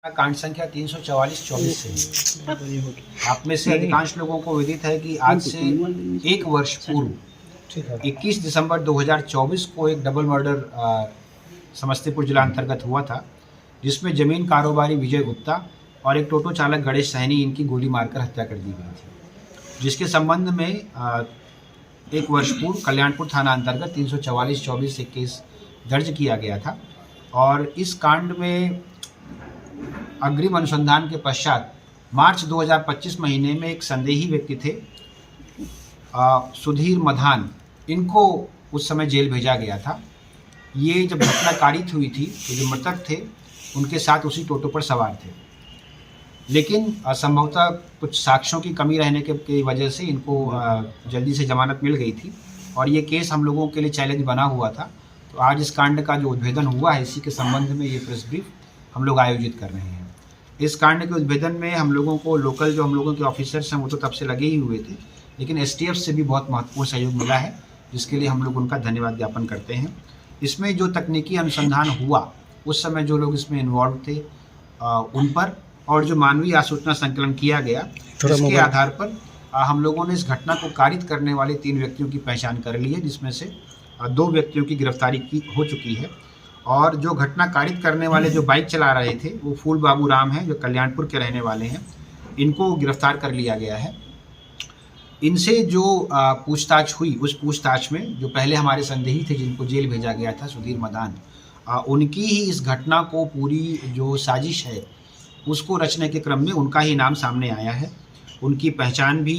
कांड संख्या 344-24 से आप में से अधिकांश लोगों को विदित है कि आज से एक वर्ष पूर्व 21 दिसंबर 2024 को एक डबल मर्डर समस्तीपुर जिला अंतर्गत हुआ था, जिसमें जमीन कारोबारी विजय गुप्ता और एक टोटो चालक गणेश सहनी इनकी गोली मारकर हत्या कर दी गई थी, जिसके संबंध में एक वर्ष पूर्व कल्याणपुर थाना अंतर्गत 344-24 से केस दर्ज किया गया था। और इस कांड में अग्रिम अनुसंधान के पश्चात मार्च 2025 महीने में एक संदेही व्यक्ति थे सुधीर मधान, इनको उस समय जेल भेजा गया था। ये जब घटना कारित हुई थी तो जो मृतक थे उनके साथ उसी टोटो पर सवार थे, लेकिन संभवतः कुछ साक्ष्यों की कमी रहने की वजह से इनको जल्दी से जमानत मिल गई थी और ये केस हम लोगों के लिए चैलेंज बना हुआ था। तो आज इस कांड का जो उद्भेदन हुआ है, इसी के संबंध में ये प्रेस ब्रीफ हम लोग आयोजित कर रहे हैं। इस कांड के उद्भेदन में हम लोगों को लोकल जो हम लोगों के ऑफिसर्स हैं वो तो तब से लगे ही हुए थे, लेकिन एसटीएफ से भी बहुत महत्वपूर्ण सहयोग मिला है, जिसके लिए हम लोग उनका धन्यवाद ज्ञापन करते हैं। इसमें जो तकनीकी अनुसंधान हुआ उस समय जो लोग इसमें इन्वॉल्व थे उन पर, और जो मानवीय आसूचना संकलन किया गया, इसके आधार पर हम लोगों ने इस घटना को कारित करने वाले 3 व्यक्तियों की पहचान कर ली है, जिसमें से 2 व्यक्तियों की गिरफ्तारी हो चुकी है। और जो घटना कारित करने वाले जो बाइक चला रहे थे वो फूल बाबू राम हैं, जो कल्याणपुर के रहने वाले हैं, इनको गिरफ्तार कर लिया गया है। इनसे जो पूछताछ हुई, उस पूछताछ में जो पहले हमारे संदेही थे जिनको जेल भेजा गया था सुधीर मदान, उनकी ही इस घटना को पूरी जो साजिश है उसको रचने के क्रम में उनका ही नाम सामने आया है। उनकी पहचान भी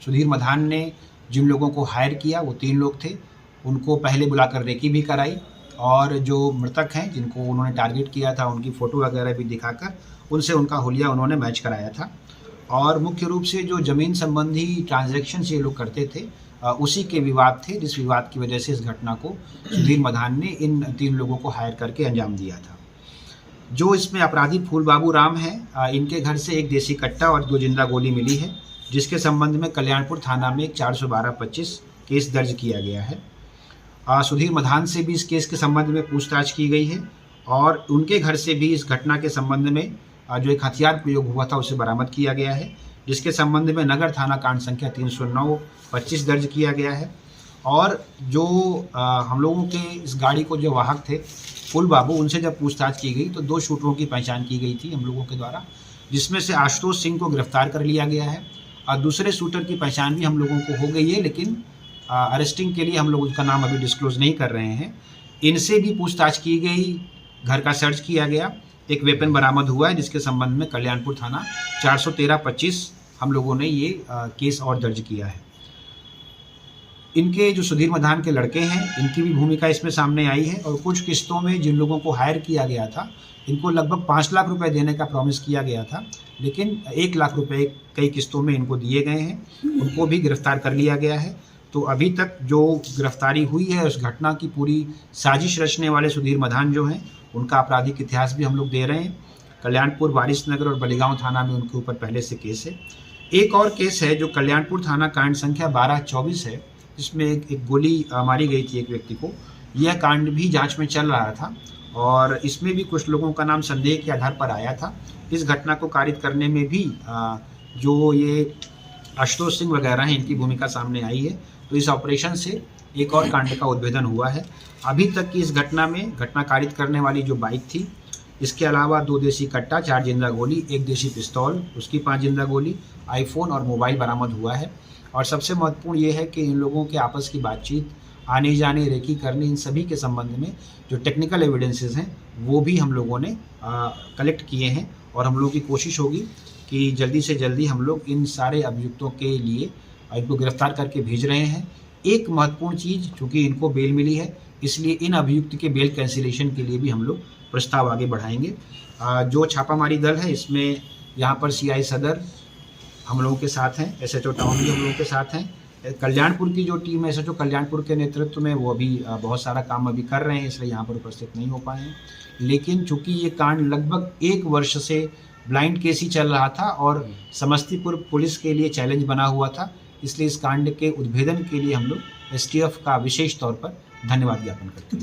सुधीर मदान ने जिन लोगों को हायर किया वो 3 लोग थे, उनको पहले बुलाकर रेकी भी कराई, और जो मृतक हैं जिनको उन्होंने टारगेट किया था उनकी फ़ोटो वगैरह भी दिखाकर उनसे उनका हुलिया उन्होंने मैच कराया था। और मुख्य रूप से जो ज़मीन संबंधी ट्रांजैक्शन ये लोग करते थे उसी के विवाद थे, जिस विवाद की वजह से इस घटना को सुधीर मधान ने इन 3 लोगों को हायर करके अंजाम दिया था। जो इसमें अपराधी फूल बाबू राम हैं, इनके घर से एक देसी कट्टा और 2 जिंदा गोली मिली है, जिसके संबंध में कल्याणपुर थाना में एक 412-25 केस दर्ज किया गया है। सुधीर मधान से भी इस केस के संबंध में पूछताछ की गई है और उनके घर से भी इस घटना के संबंध में जो एक हथियार प्रयोग हुआ था उसे बरामद किया गया है, जिसके संबंध में नगर थाना कांड संख्या 309-25 दर्ज किया गया है। और जो हम लोगों के इस गाड़ी को जो वाहक थे फूल बाबू, उनसे जब पूछताछ की गई तो 2 शूटरों की पहचान की गई थी हम लोगों के द्वारा, जिसमें से आशुतोष सिंह को गिरफ्तार कर लिया गया है और दूसरे शूटर की पहचान भी हम लोगों को हो गई है, लेकिन अरेस्टिंग के लिए हम लोग उसका नाम अभी डिस्क्लोज नहीं कर रहे हैं। इनसे भी पूछताछ की गई, घर का सर्च किया गया, एक वेपन बरामद हुआ है, जिसके संबंध में कल्याणपुर थाना 413-25 हम लोगों ने ये केस और दर्ज किया है। इनके जो सुधीर मधान के लड़के हैं, इनकी भी भूमिका इसमें सामने आई है। और कुछ किस्तों में जिन लोगों को हायर किया गया था इनको लगभग 5 लाख रुपए देने का प्रॉमिस किया गया था, लेकिन 1 लाख रुपए कई किस्तों में इनको दिए गए हैं, उनको भी गिरफ्तार कर लिया गया है। तो अभी तक जो गिरफ्तारी हुई है उस घटना की पूरी साजिश रचने वाले सुधीर मधान जो हैं, उनका आपराधिक इतिहास भी हम लोग दे रहे हैं। कल्याणपुर, वारिसनगर और बलिगांव थाना में उनके ऊपर पहले से केस है। एक और केस है जो कल्याणपुर थाना कांड संख्या 12-24 है, जिसमें एक गोली मारी गई थी एक व्यक्ति को। यह कांड भी जांच में चल रहा था और इसमें भी कुछ लोगों का नाम संदेह के आधार पर आया था। इस घटना को कारित करने में भी जो ये आशुतोष सिंह वगैरह हैं, इनकी भूमिका सामने आई है। तो इस ऑपरेशन से एक और कांड का उद्भेदन हुआ है। अभी तक की इस घटना में घटना कारित करने वाली जो बाइक थी, इसके अलावा 2 देसी कट्टा, 4 जिंदा गोली, 1 देसी पिस्तौल, उसकी 5 जिंदा गोली, आईफोन और मोबाइल बरामद हुआ है। और सबसे महत्वपूर्ण ये है कि इन लोगों के आपस की बातचीत, आने जाने, रेकी करने, इन सभी के संबंध में जो टेक्निकल एविडेंसेस हैं वो भी हम लोगों ने कलेक्ट किए हैं। और हम लोगों की कोशिश होगी कि जल्दी से जल्दी हम लोग इन सारे अभियुक्तों के लिए इनको गिरफ्तार करके भेज रहे हैं। एक महत्वपूर्ण चीज़, चूँकि इनको बेल मिली है, इसलिए इन अभियुक्त के बेल कैंसिलेशन के लिए भी हम लोग प्रस्ताव आगे बढ़ाएंगे। जो छापामारी दल है, इसमें यहाँ पर CI सदर हम लोगों के साथ हैं, SHO टाउन भी हम लोगों के साथ हैं। कल्याणपुर की जो टीम है SHO कल्याणपुर के नेतृत्व में, वो अभी बहुत सारा काम अभी कर रहे हैं, इसलिए यहाँ पर उपस्थित नहीं हो पाए हैं। लेकिन चूँकि ये कांड लगभग 1 वर्ष से ब्लाइंड केस ही चल रहा था और समस्तीपुर पुलिस के लिए चैलेंज बना हुआ था, इसलिए इस कांड के उद्भेदन के लिए हम लोग STF का विशेष तौर पर धन्यवाद ज्ञापन करते हैं।